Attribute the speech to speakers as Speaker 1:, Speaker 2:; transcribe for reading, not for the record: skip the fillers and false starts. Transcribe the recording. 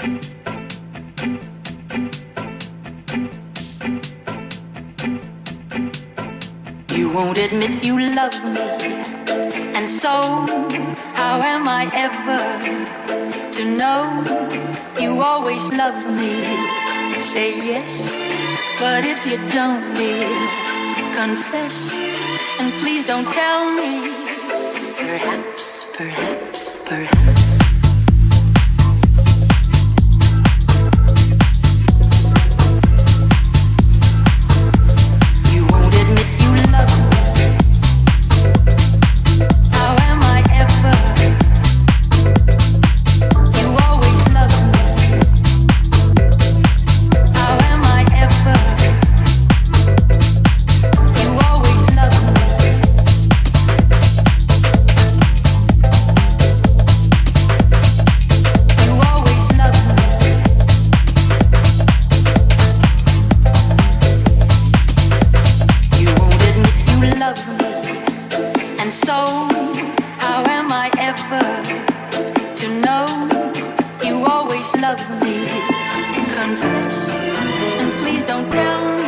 Speaker 1: You won't admit you love me, and so how am I ever to know you always love me? Say yes, but if you don't, dear, confess, and please don't tell me. Perhaps, perhaps, perhaps. And so, how am I ever to know you always love me? Confess, and please don't tell me.